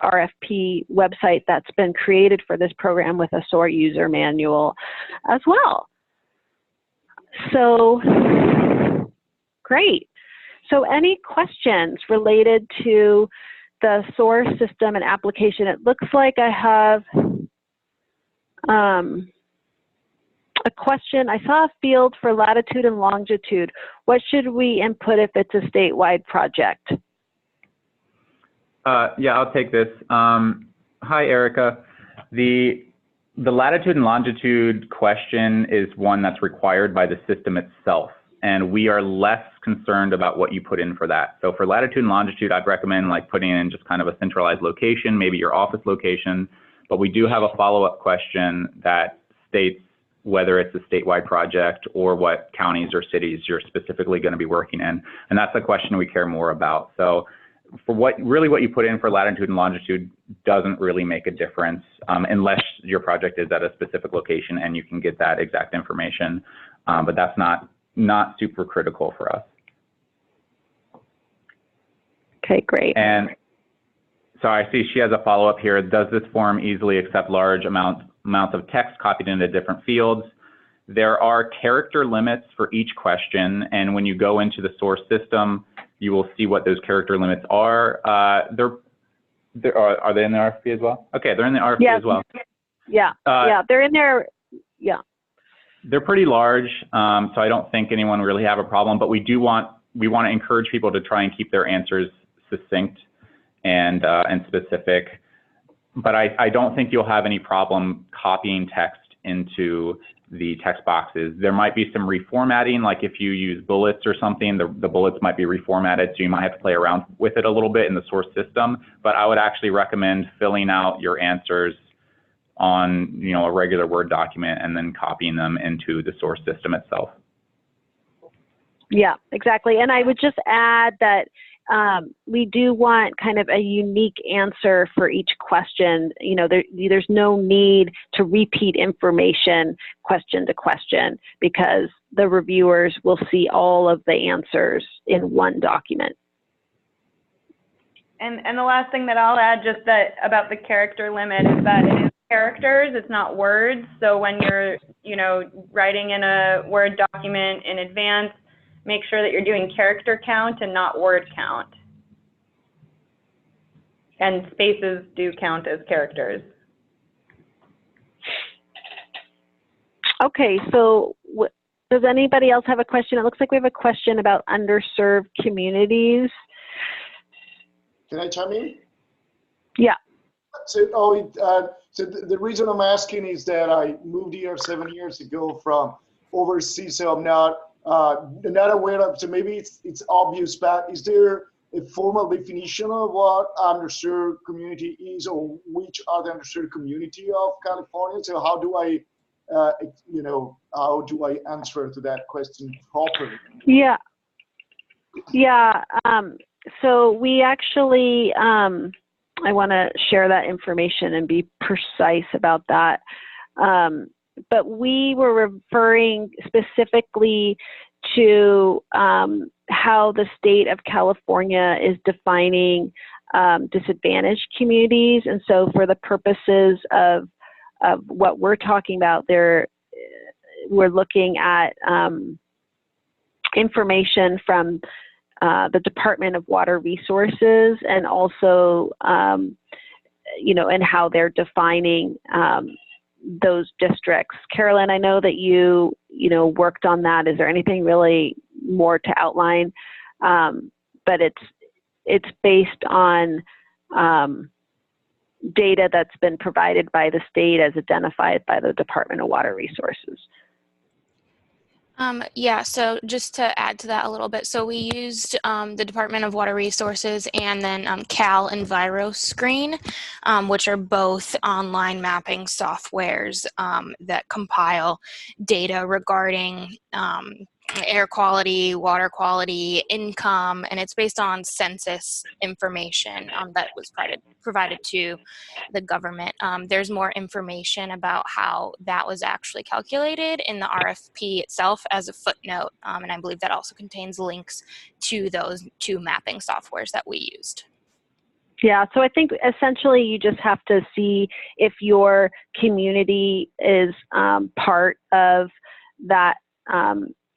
Speaker 1: RFP website that's been created for this program with a SOAR user manual as well. So, great. So any questions related to the SOAR system and application? It looks like I have a question. I saw a field for latitude and longitude. What should we input if it's a statewide project?
Speaker 2: Yeah, I'll take this. Hi, Erica. The latitude and longitude question is one that's required by the system itself, and we are less concerned about what you put in for that. So for latitude and longitude, I'd recommend like putting in just kind of a centralized location, maybe your office location, but we do have a follow-up question that states whether it's a statewide project or what counties or cities you're specifically going to be working in. And that's the question we care more about. So for what you put in for latitude and longitude doesn't really make a difference unless your project is at a specific location and you can get that exact information. But that's not super critical for us.
Speaker 1: Okay, great.
Speaker 2: And so I see she has a follow-up here. Does this form easily accept large amounts of text copied into different fields? There are character limits for each question, and when you go into the source system, you will see what those character limits are. Are they in the RFP as well? Okay, they're in the RFP as well.
Speaker 1: Yeah, yeah, they're in there. Yeah.
Speaker 2: They're pretty large, so I don't think anyone really have a problem. But we want to encourage people to try and keep their answers succinct and specific. But I don't think you'll have any problem copying text into the text boxes. There might be some reformatting, like if you use bullets or something, the bullets might be reformatted, so you might have to play around with it a little bit in the source system. But I would actually recommend filling out your answers on a regular Word document and then copying them into the source system itself.
Speaker 1: Yeah, exactly. And I would just add that we do want kind of a unique answer for each question. There's no need to repeat information question to question because the reviewers will see all of the answers in one document.
Speaker 3: And the last thing that I'll add just about the character limit is that it is characters, it's not words. So when you're, writing in a Word document in advance, make sure that you're doing character count and not word count. And spaces do count as characters.
Speaker 1: Okay, so does anybody else have a question? It looks like we have a question about underserved communities.
Speaker 6: Can I chime in?
Speaker 1: Yeah.
Speaker 6: So, so the reason I'm asking is that I moved here 7 years ago from overseas, so I'm not aware of. So maybe it's obvious, but is there a formal definition of what underserved community is, or which are the underserved community of California? So how do I, how do I answer to that question properly?
Speaker 1: Yeah. Yeah. So we actually, I want to share that information and be precise about that. But we were referring specifically to how the state of California is defining disadvantaged communities. And so for the purposes of what we're talking about there, we're looking at information from the Department of Water Resources, and also, and how they're defining those districts. Carolyn, I know that you worked on that. Is there anything really more to outline? But it's based on data that's been provided by the state as identified by the Department of Water Resources.
Speaker 4: Yeah, so just to add to that a little bit, so we used the Department of Water Resources and then Cal EnviroScreen, which are both online mapping softwares that compile data regarding air quality, water quality, income, and it's based on census information that was provided to the government. There's more information about how that was actually calculated in the RFP itself as a footnote, and I believe that also contains links to those two mapping softwares that we used.
Speaker 1: Yeah, so I think essentially you just have to see if your community is part of that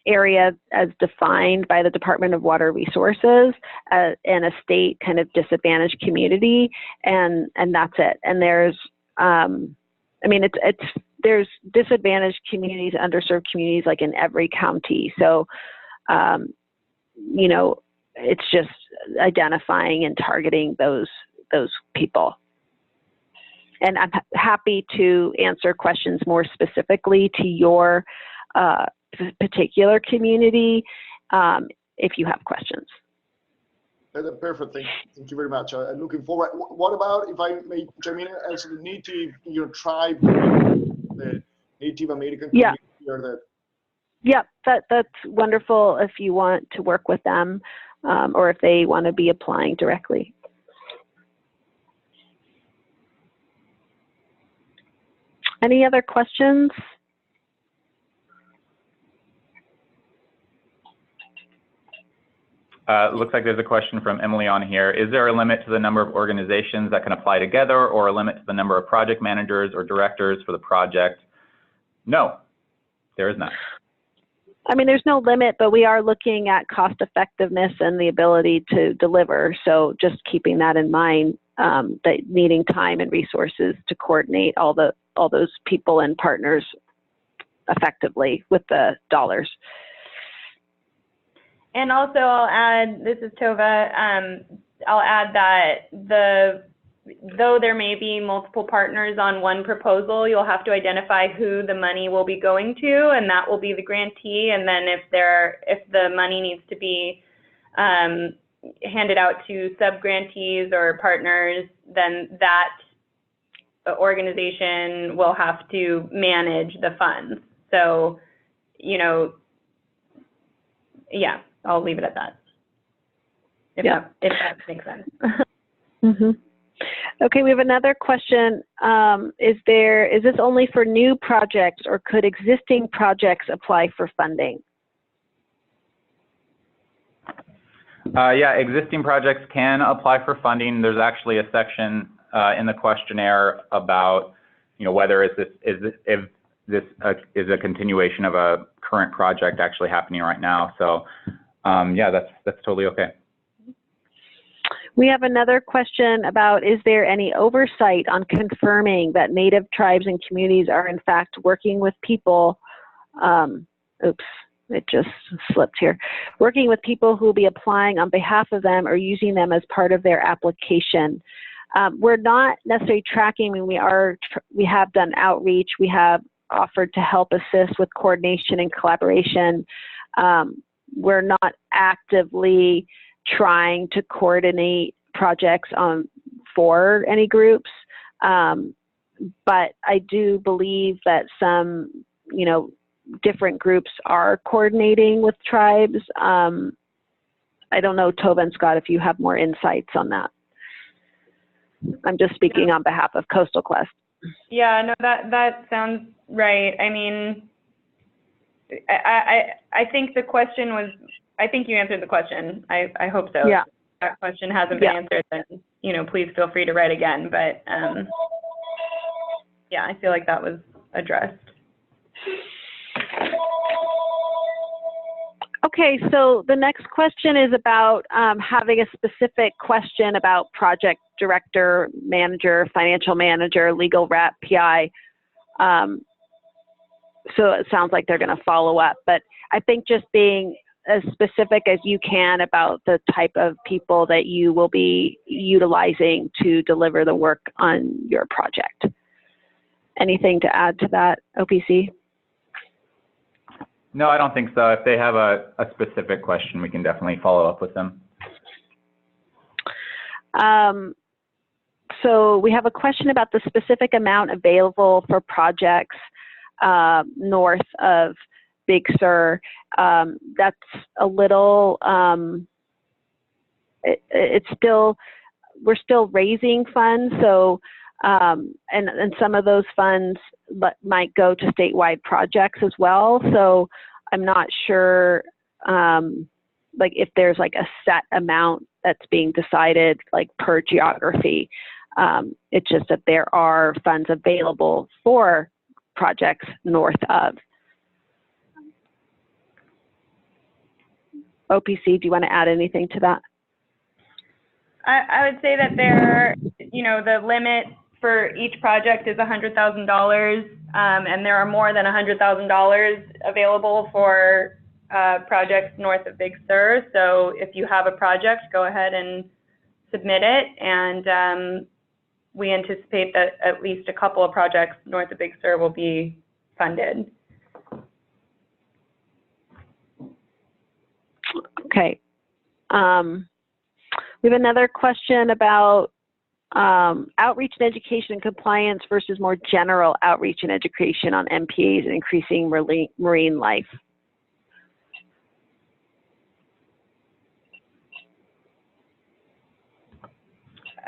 Speaker 1: area as defined by the Department of Water Resources in a state kind of disadvantaged community, and that's it. And there's, there's disadvantaged communities, underserved communities, like in every county. So, it's just identifying and targeting those people. And I'm happy to answer questions more specifically to your particular community if you have questions.
Speaker 6: Perfect. Thank you very much. I'm looking forward. What about, if I may chime in, as the native, your tribe, the Native American community? Yeah.
Speaker 1: Yeah, that's wonderful if you want to work with them or if they want to be applying directly. Any other questions?
Speaker 2: Looks like there's a question from Emily on here. Is there a limit to the number of organizations that can apply together, or a limit to the number of project managers or directors for the project? No, there is not.
Speaker 1: I mean, there's no limit, but we are looking at cost effectiveness and the ability to deliver. So just keeping that in mind, that needing time and resources to coordinate all those people and partners effectively with the dollars.
Speaker 3: And also I'll add, this is Tova, I'll add that though there may be multiple partners on one proposal, you'll have to identify who the money will be going to, and that will be the grantee. And then if the money needs to be handed out to sub-grantees or partners, then that organization will have to manage the funds. So, yeah, I'll leave it at that. If that makes sense.
Speaker 1: Mm-hmm. Okay, we have another question. Is this only for new projects, or could existing projects apply for funding?
Speaker 2: Yeah, existing projects can apply for funding. There's actually a section in the questionnaire about, whether if this is a continuation of a current project actually happening right now. So, yeah, that's totally okay.
Speaker 1: We have another question about, is there any oversight on confirming that Native tribes and communities are in fact working with people, it just slipped here. Working with people who will be applying on behalf of them or using them as part of their application. We're not necessarily tracking. I mean, we have done outreach. We have offered to help assist with coordination and collaboration. We're not actively trying to coordinate projects for any groups, but I do believe that some, different groups are coordinating with tribes. I don't know, Tova and Scott, if you have more insights on that. I'm just speaking on behalf of Coastal Quest.
Speaker 3: Yeah, no, that sounds right. I mean, I think the question was, I think you answered the question. I hope so.
Speaker 1: Yeah.
Speaker 3: If that question hasn't been answered, then, please feel free to write again. But yeah, I feel like that was addressed.
Speaker 1: Okay, so the next question is about having a specific question about project director, manager, financial manager, legal rep, PI. So it sounds like they're going to follow up, but I think just being as specific as you can about the type of people that you will be utilizing to deliver the work on your project. Anything to add to that, OPC?
Speaker 2: No, I don't think so. If they have a specific question, we can definitely follow up with them.
Speaker 1: So we have a question about the specific amount available for projects north of Big Sur. That's a little, we're still raising funds. So, and some of those funds might go to statewide projects as well. So I'm not sure, like if there's like a set amount that's being decided like per geography. It's just that there are funds available for projects north of. OPC, do you want to add anything to that?
Speaker 3: I would say that the limit for each project is $100,000, and there are more than $100,000 available for projects north of Big Sur. So if you have a project, go ahead and submit it, and we anticipate that at least a couple of projects north of Big Sur will be funded.
Speaker 1: Okay. We have another question about outreach and education and compliance versus more general outreach and education on MPAs and increasing marine life.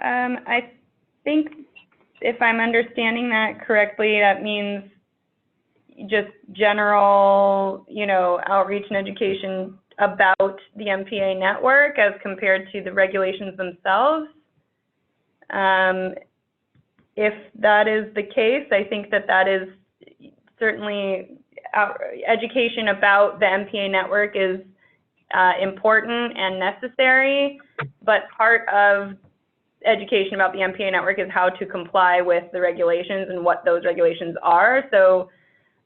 Speaker 3: I think if I'm understanding that correctly, that means just general, outreach and education about the MPA network as compared to the regulations themselves. If that is the case, I think that is certainly education about the MPA network is important and necessary, but part of education about the MPA network is how to comply with the regulations and what those regulations are. So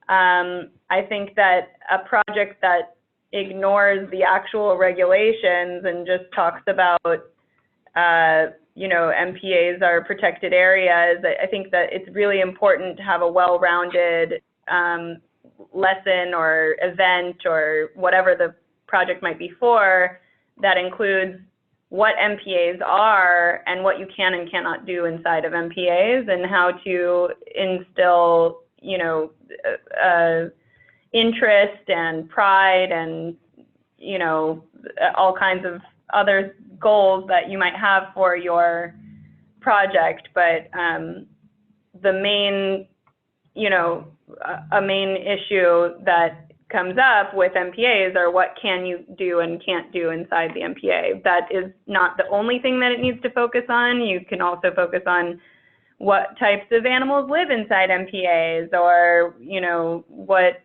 Speaker 3: I think that a project that ignores the actual regulations and just talks about, MPAs are protected areas, I think that it's really important to have a well-rounded lesson or event or whatever the project might be for that includes what MPAs are and what you can and cannot do inside of MPAs and how to instill, interest and pride and, all kinds of other goals that you might have for your project. But the main, a main issue that comes up with MPAs are what can you do and can't do inside the MPA. That is not the only thing that it needs to focus on. You can also focus on what types of animals live inside MPAs, or what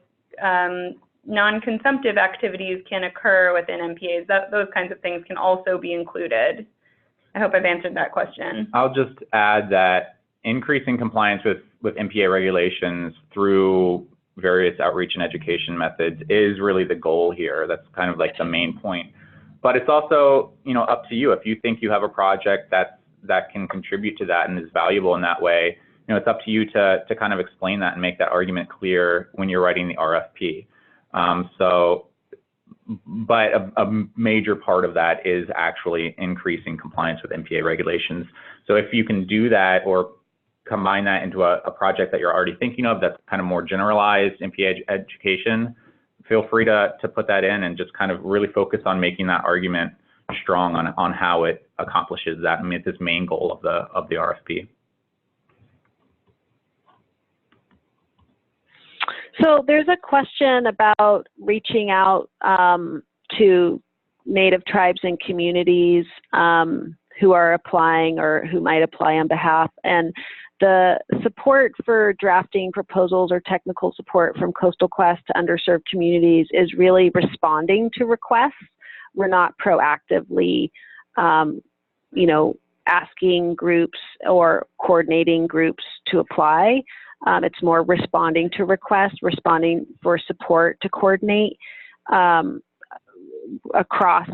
Speaker 3: non-consumptive activities can occur within MPAs. Those kinds of things can also be included. I hope I've answered that question.
Speaker 2: I'll just add that increasing compliance with MPA regulations through various outreach and education methods is really the goal here. That's kind of like the main point. But it's also, you know, up to you. If you think you have a project that can contribute to that and is valuable in that way, you know, it's up to you to kind of explain that and make that argument clear when you're writing the RFP. But a major part of that is actually increasing compliance with MPA regulations. So if you can do that or combine that into a project that you're already thinking of that's kind of more generalized MPA education, feel free to put that in and just kind of really focus on making that argument strong on how it accomplishes that. I mean, it's this main goal of the RFP.
Speaker 1: So there's a question about reaching out to Native tribes and communities who are applying or who might apply on behalf. And the support for drafting proposals or technical support from Coastal Quest to underserved communities is really responding to requests. We're not proactively, you know, asking groups or coordinating groups to apply. It's more responding to requests, responding for support to coordinate across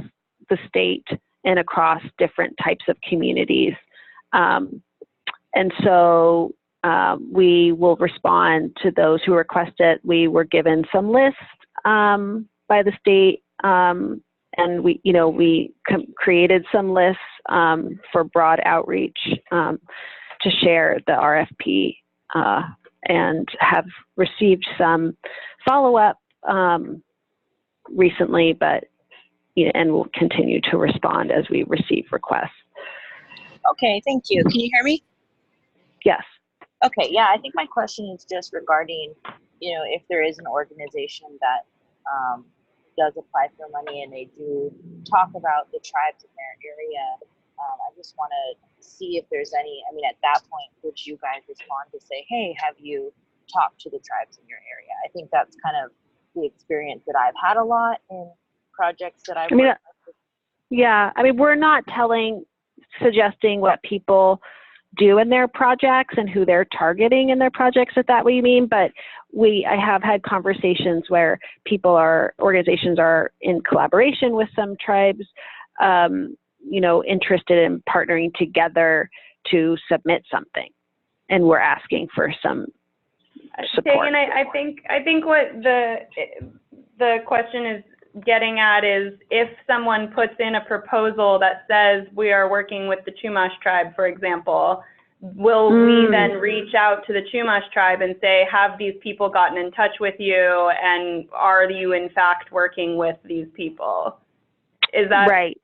Speaker 1: the state and across different types of communities. And so we will respond to those who request it. We were given some lists by the state, and we created some lists for broad outreach to share the RFP. And have received some follow-up recently, but and will continue to respond as we receive requests.
Speaker 7: Okay, thank you. Can you hear me?
Speaker 1: Yes.
Speaker 7: Okay, yeah, I think my question is just regarding, you know, if there is an organization that does apply for money and they do talk about the tribes in their area, I just want to see if there's any, I mean, at that point, would you guys respond to say, hey, have you talked to the tribes in your area? I think that's kind of the experience that I've had a lot in projects that I've worked with.
Speaker 1: Yeah, I mean, we're not suggesting what people do in their projects and who they're targeting in their projects, if that's what you mean, but I have had conversations where organizations are in collaboration with some tribes, you know, interested in partnering together to submit something, and we're asking for some support.
Speaker 3: And I think what the question is getting at is, if someone puts in a proposal that says we are working with the Chumash tribe, for example, will we then reach out to the Chumash tribe and say, have these people gotten in touch with you, and are you in fact working with these people? Is that
Speaker 1: right?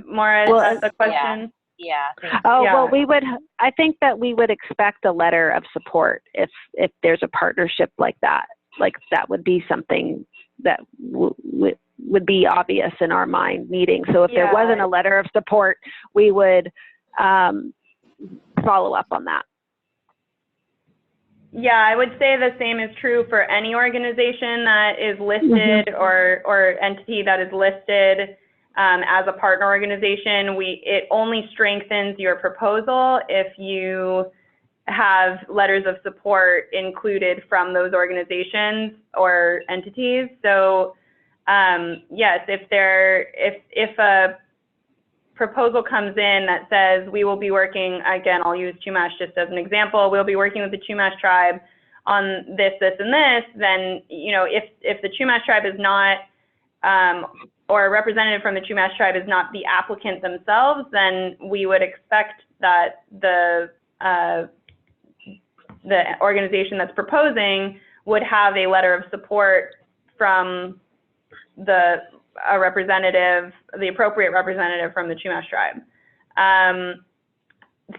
Speaker 3: Maura, is that the question?
Speaker 7: Yeah.
Speaker 1: Well, I think that we would expect a letter of support if there's a partnership like that. Like, that would be something that would be obvious in our mind meeting. So if there wasn't a letter of support, we would follow up on that.
Speaker 3: Yeah, I would say the same is true for any organization that is listed or entity that is listed as a partner organization. It only strengthens your proposal if you have letters of support included from those organizations or entities. So yes, if a proposal comes in that says we will be working, again, I'll use Chumash just as an example, we'll be working with the Chumash tribe on this, this, and this, then, you know, if the Chumash tribe is not, or a representative from the Chumash tribe is not the applicant themselves, then we would expect that the organization that's proposing would have a letter of support from the appropriate representative from the Chumash tribe.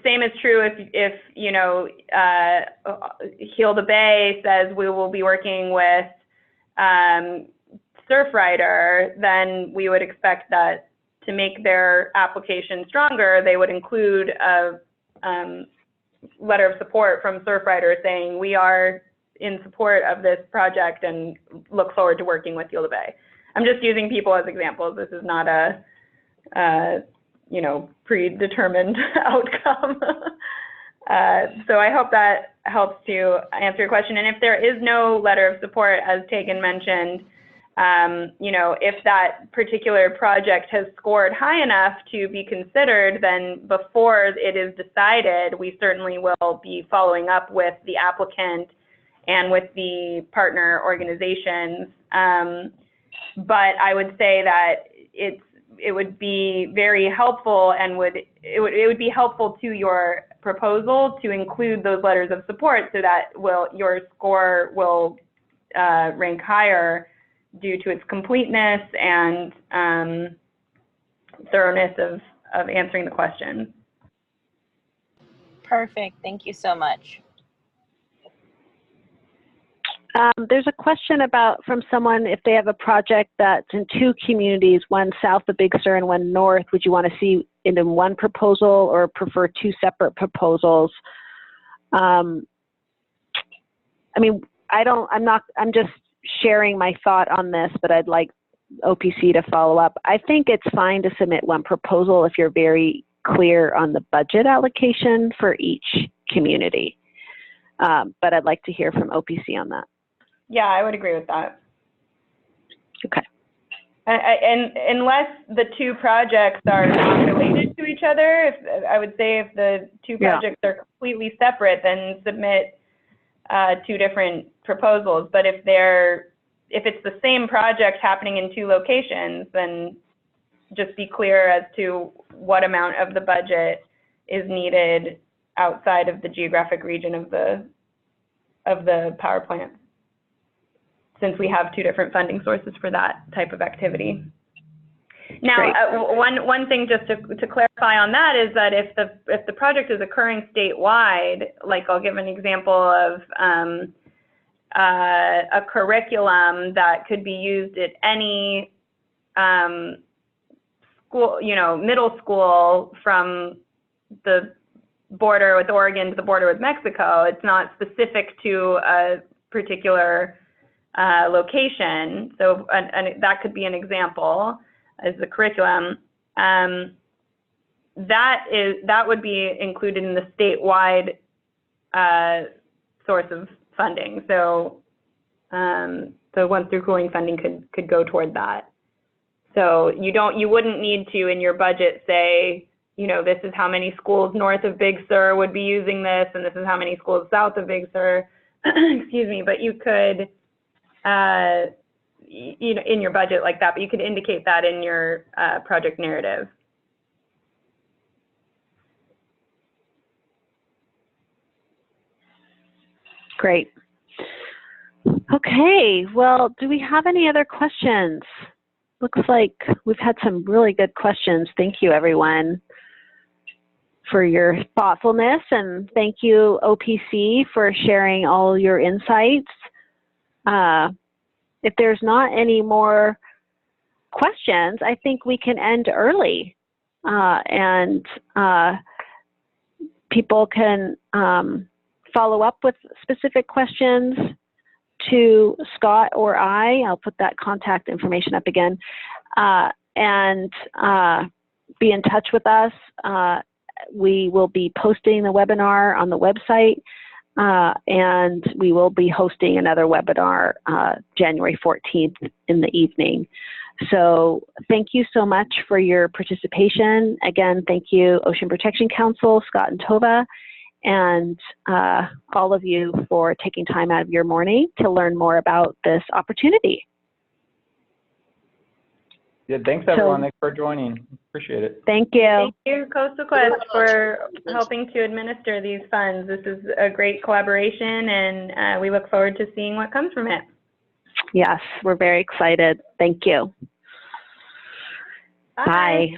Speaker 3: Same is true if you know, Heal the Bay says we will be working with Surfrider, then we would expect that to make their application stronger, they would include a letter of support from Surfrider saying we are in support of this project and look forward to working with Heal the Bay. I'm just using people as examples. This is not a you know, predetermined outcome. So I hope that helps to answer your question. And if there is no letter of support, as Tegan mentioned, you know, if that particular project has scored high enough to be considered, then before it is decided, we certainly will be following up with the applicant and with the partner organizations. But I would say that it would be very helpful and it would be helpful to your proposal to include those letters of support so that your score will rank higher due to its completeness and thoroughness of answering the question.
Speaker 7: Perfect. Thank you so much.
Speaker 1: There's a question from someone, if they have a project that's in 2 communities, one south of Big Sur and one north, would you want to see it in one proposal or prefer 2 separate proposals? I mean, I'm just sharing my thought on this, but I'd like OPC to follow up. I think it's fine to submit one proposal if you're very clear on the budget allocation for each community. But I'd like to hear from OPC on that.
Speaker 3: Yeah, I would agree with that.
Speaker 1: Okay.
Speaker 3: And unless the 2 projects are not related to each other, I would say if the 2 projects are completely separate, then submit 2 different proposals. But if it's the same project happening in 2 locations, then just be clear as to what amount of the budget is needed outside of the geographic region of the power plant, since we have 2 different funding sources for that type of activity. Now, one thing just to clarify on that is that if the project is occurring statewide, like I'll give an example of a curriculum that could be used at any school, you know, middle school from the border with Oregon to the border with Mexico. It's not specific to a particular location. So and that could be an example as the curriculum. That would be included in the statewide source of funding. So so once through cooling funding could go toward that. So you wouldn't need to in your budget say, you know, this is how many schools north of Big Sur would be using this, and this is how many schools south of Big Sur. Excuse me, but you could, you know, in your budget like that, but you could indicate that in your project narrative.
Speaker 1: Great. Okay, well, do we have any other questions? Looks like we've had some really good questions. Thank you, everyone, for your thoughtfulness, and thank you, OPC, for sharing all your insights. If there's not any more questions, I think we can end early, and people can follow up with specific questions to Scott or I'll put that contact information up again, and be in touch with us. We will be posting the webinar on the website, and we will be hosting another webinar January 14th in the evening. So thank you so much for your participation. Again, thank you, Ocean Protection Council, Scott and Tova, and all of you for taking time out of your morning to learn more about this opportunity.
Speaker 2: Yeah, thanks everyone. Thanks for joining. Appreciate it.
Speaker 1: Thank you.
Speaker 3: Thank you, Coastal Quest, for helping to administer these funds. This is a great collaboration, and we look forward to seeing what comes from it.
Speaker 1: Yes, we're very excited. Thank you.
Speaker 3: Bye.
Speaker 1: Bye.